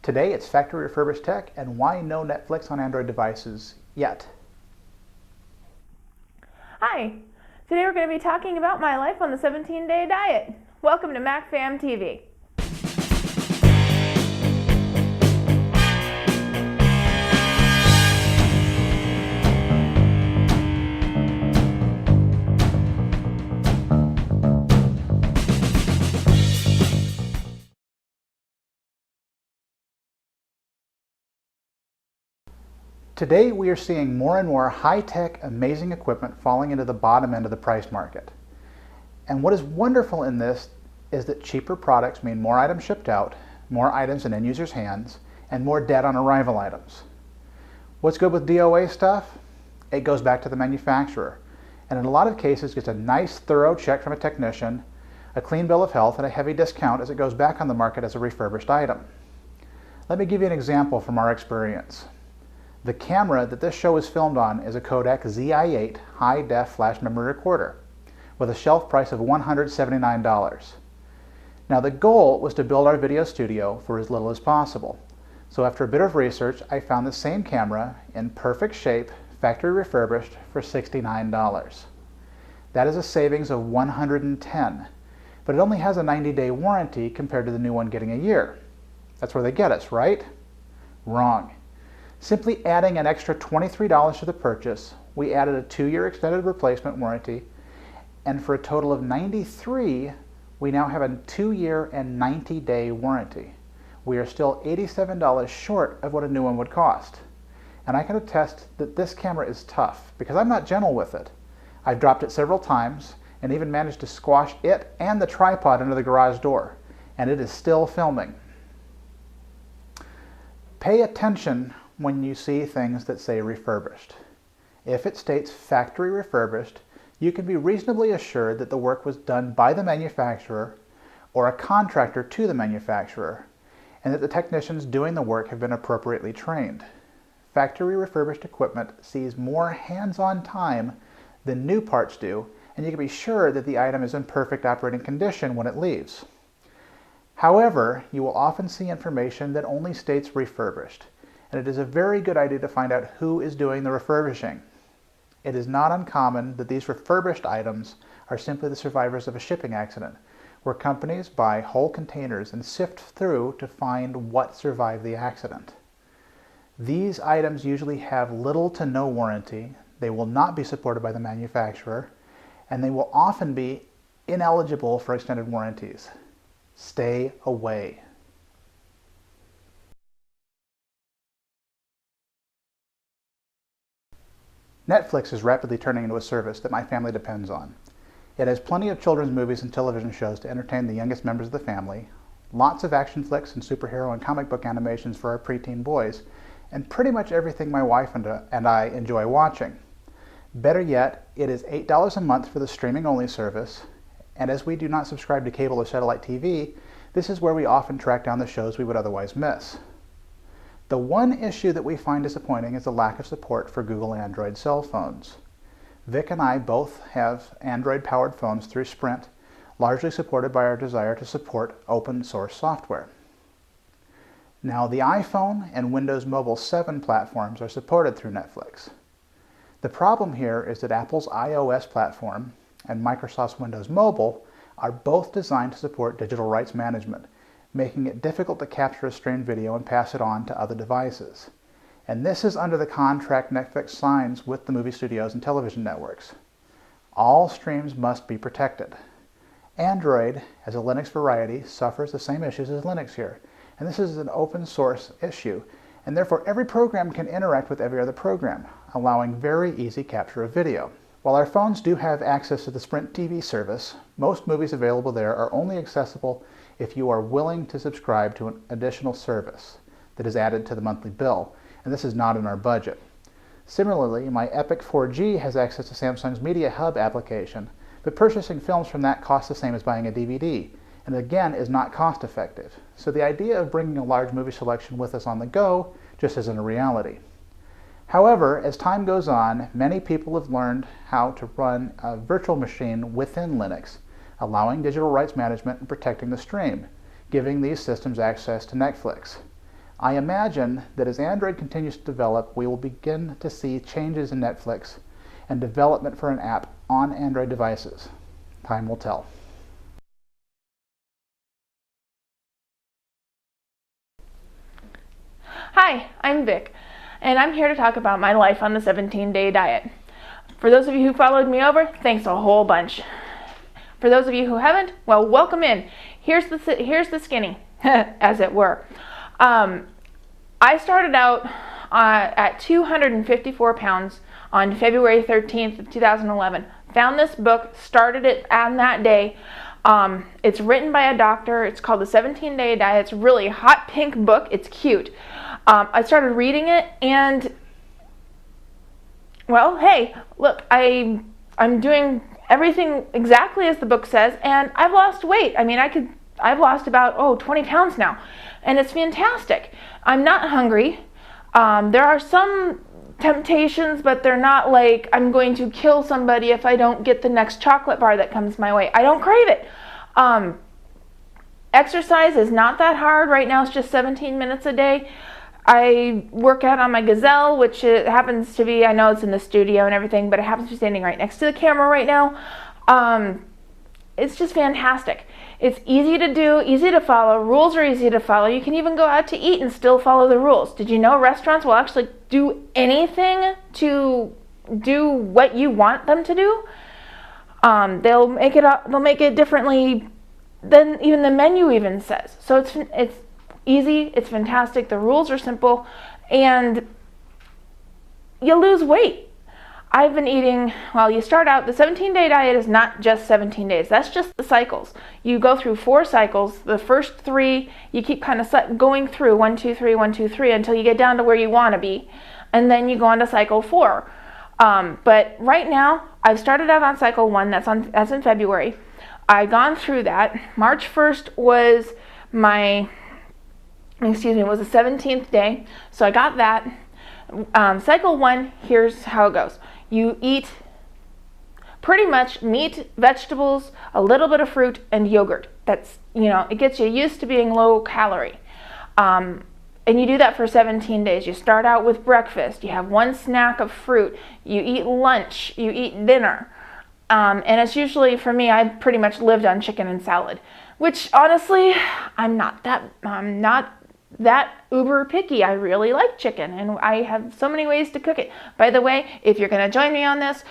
Today it's factory refurbished tech and why no Netflix on Android devices yet. Hi, today we're going to be talking about my life on the 17-day diet. Welcome to MacFam TV. Today we are seeing more and more high-tech, amazing equipment falling into the bottom end of the price market. And what is wonderful in this is that cheaper products mean more items shipped out, more items in end users' hands, and more dead on arrival items. What's good with DOA stuff? It goes back to the manufacturer, and in a lot of cases gets a nice thorough check from a technician, a clean bill of health, and a heavy discount as it goes back on the market as a refurbished item. Let me give you an example from our experience. The camera that this show is filmed on is a Kodak ZI-8 high-def flash memory recorder with a shelf price of $179. Now the goal was to build our video studio for as little as possible. So after a bit of research, I found the same camera in perfect shape, factory refurbished for $69. That is a savings of $110, but it only has a 90-day warranty compared to the new one getting a year. That's where they get us, right? Wrong. Simply adding an extra $23 to the purchase, we added a 2-year extended replacement warranty, and for a total of $93, we now have a 2-year and 90-day warranty. We are still $87 short of what a new one would cost. And I can attest that this camera is tough because I'm not gentle with it. I've dropped it several times and even managed to squash it and the tripod under the garage door, and it is still filming. Pay attention when you see things that say refurbished. If it states factory refurbished, you can be reasonably assured that the work was done by the manufacturer or a contractor to the manufacturer, and that the technicians doing the work have been appropriately trained. Factory refurbished equipment sees more hands-on time than new parts do, and you can be sure that the item is in perfect operating condition when it leaves. However, you will often see information that only states refurbished, and it is a very good idea to find out who is doing the refurbishing. It is not uncommon that these refurbished items are simply the survivors of a shipping accident, where companies buy whole containers and sift through to find what survived the accident. These items usually have little to no warranty, they will not be supported by the manufacturer, and they will often be ineligible for extended warranties. Stay away. Netflix is rapidly turning into a service that my family depends on. It has plenty of children's movies and television shows to entertain the youngest members of the family, lots of action flicks and superhero and comic book animations for our preteen boys, and pretty much everything my wife and I enjoy watching. Better yet, it is $8 a month for the streaming-only service, and as we do not subscribe to cable or satellite TV, this is where we often track down the shows we would otherwise miss. The one issue that we find disappointing is the lack of support for Google Android cell phones. Vic and I both have Android-powered phones through Sprint, largely supported by our desire to support open source software. Now, the iPhone and Windows Mobile 7 platforms are supported through Netflix. The problem here is that Apple's iOS platform and Microsoft's Windows Mobile are both designed to support digital rights management, making it difficult to capture a streamed video and pass it on to other devices. And this is under the contract Netflix signs with the movie studios and television networks. All streams must be protected. Android, as a Linux variety, suffers the same issues as Linux here, and this is an open source issue, and therefore every program can interact with every other program, allowing very easy capture of video. While our phones do have access to the Sprint TV service, most movies available there are only accessible if you are willing to subscribe to an additional service that is added to the monthly bill, and this is not in our budget. Similarly, my Epic 4G has access to Samsung's Media Hub application, but purchasing films from that costs the same as buying a DVD, and again is not cost effective. So the idea of bringing a large movie selection with us on the go just isn't a reality. However, as time goes on, many people have learned how to run a virtual machine within Linux, allowing digital rights management and protecting the stream, giving these systems access to Netflix. I imagine that as Android continues to develop, we will begin to see changes in Netflix and development for an app on Android devices. Time will tell. Hi, I'm Vic, and I'm here to talk about my life on the 17-day diet. For those of you who followed me over, thanks a whole bunch. For those of you who haven't, well, welcome in. Here's the skinny, as it were. I started out at 254 pounds on February 13th of 2011. Found this book, started it on that day. It's written by a doctor. It's called The 17-Day Diet. It's a really hot pink book. It's cute. I started reading it, and well, hey, look, I'm doing everything exactly as the book says, and I've lost weight. I mean, I've lost about 20 pounds now, and it's fantastic. I'm not hungry. There are some temptations, but they're not like I'm going to kill somebody if I don't get the next chocolate bar that comes my way. I don't crave it. Exercise is not that hard. Right now it's just 17 minutes a day. I work out on my Gazelle, which it happens to be, I know it's in the studio and everything, but it happens to be standing right next to the camera right now. It's just fantastic. It's easy to do, easy to follow. Rules are easy to follow. You can even go out to eat and still follow the rules. Did you know restaurants will actually do anything to do what you want them to do? They'll make it differently than even the menu even says. So it's easy, it's fantastic. The rules are simple, and you lose weight. I've been eating, well, you start out, the 17-day diet is not just 17 days. That's just the cycles. You go through 4 cycles. The first 3, you keep kind of going through 1, 2, 3, 1, 2, 3 until you get down to where you want to be. And then you go on to cycle 4. But right now, I've started out on cycle 1. That's in February. I've gone through that. March 1st was the 17th day. So I got that. Cycle 1, here's how it goes. You eat pretty much meat, vegetables, a little bit of fruit, and yogurt. That's, it gets you used to being low calorie. And you do that for 17 days. You start out with breakfast. You have 1 snack of fruit. You eat lunch. You eat dinner. And it's usually, for me, I pretty much lived on chicken and salad, which honestly, I'm not that uber picky. I really like chicken, and I have so many ways to cook it. By the way, if you're going to join me on this,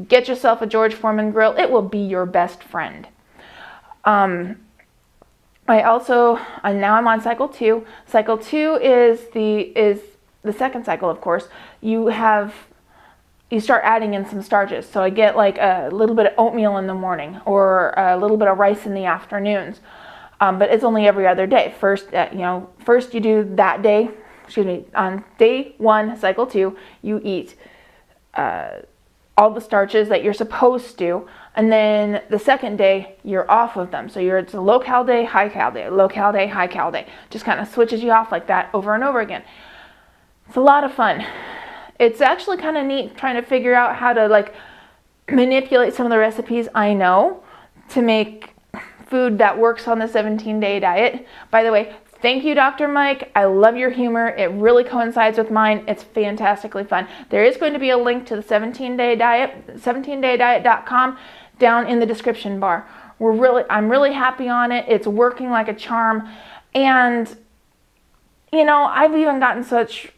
get yourself a George Foreman grill. It will be your best friend. Now I'm on cycle 2. Cycle 2 is the second cycle, of course. You start adding in some starches. So I get like a little bit of oatmeal in the morning, or a little bit of rice in the afternoons. But it's only every other day. First you do that day, on day 1, cycle 2, you eat all the starches that you're supposed to, and then the second day, you're off of them. So it's a low-cal day, high-cal day, low-cal day, high-cal day. Just kind of switches you off like that over and over again. It's a lot of fun. It's actually kind of neat trying to figure out how to manipulate some of the recipes I know to make food that works on the 17-day diet. By the way, thank you, Dr. Mike. I love your humor. It really coincides with mine. It's fantastically fun. There is going to be a link to the 17-day diet, 17daydiet.com, down in the description bar. I'm really happy on it. It's working like a charm. And, I've even gotten such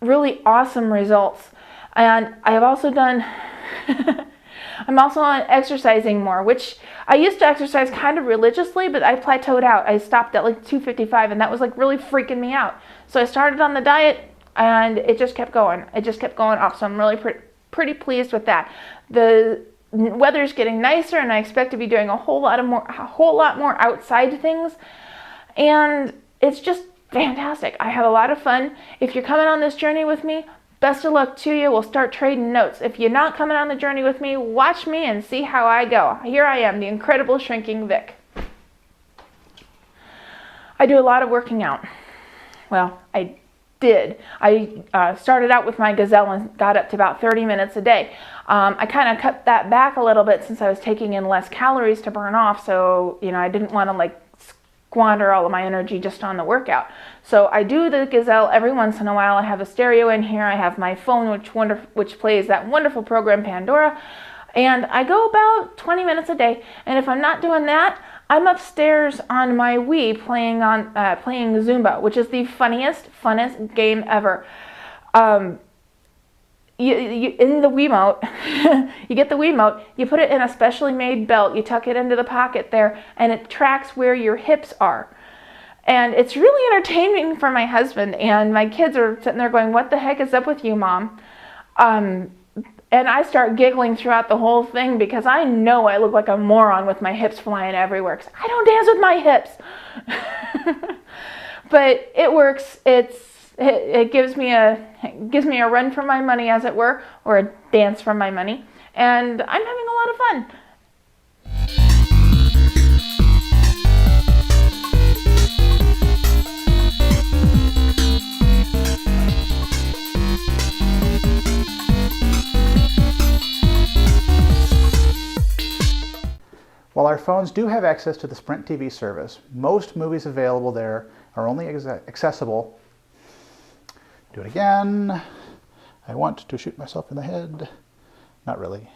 really awesome results. And I have also done... I'm also on exercising more, which I used to exercise kind of religiously, but I plateaued out. I stopped at 255, and that was really freaking me out. So I started on the diet, and it just kept going. It just kept going off. So I'm really pretty pleased with that. The weather's getting nicer, and I expect to be doing a whole lot more outside things, and it's just fantastic. I have a lot of fun. If you're coming on this journey with me, best of luck to you. We'll start trading notes. If you're not coming on the journey with me, watch me and see how I go. Here I am, the incredible shrinking Vic. I do a lot of working out. Well, I did. I started out with my Gazelle and got up to about 30 minutes a day. I kind of cut that back a little bit since I was taking in less calories to burn off, so I didn't want to squander all of my energy just on the workout. So I do the gazelle every once in a while. I have a stereo in here. I have my phone, which plays that wonderful program Pandora. And I go about 20 minutes a day. And if I'm not doing that, I'm upstairs on my Wii playing Zumba, which is the funnest game ever. In the Wiimote, you get the Wiimote, you put it in a specially made belt, you tuck it into the pocket there, and it tracks where your hips are. And it's really entertaining for my husband, and my kids are sitting there going, "What the heck is up with you, Mom?" And I start giggling throughout the whole thing because I know I look like a moron with my hips flying everywhere because I don't dance with my hips. But it works. It gives me a run for my money, as it were, or a dance for my money, and I'm having a lot of fun. While our phones do have access to the Sprint TV service, most movies available there are only accessible. Do it again. I want to shoot myself in the head. Not really.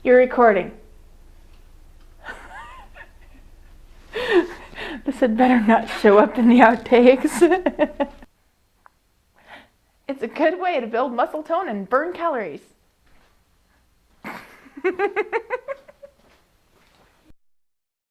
You're recording. This had better not show up in the outtakes. It's a good way to build muscle tone and burn calories.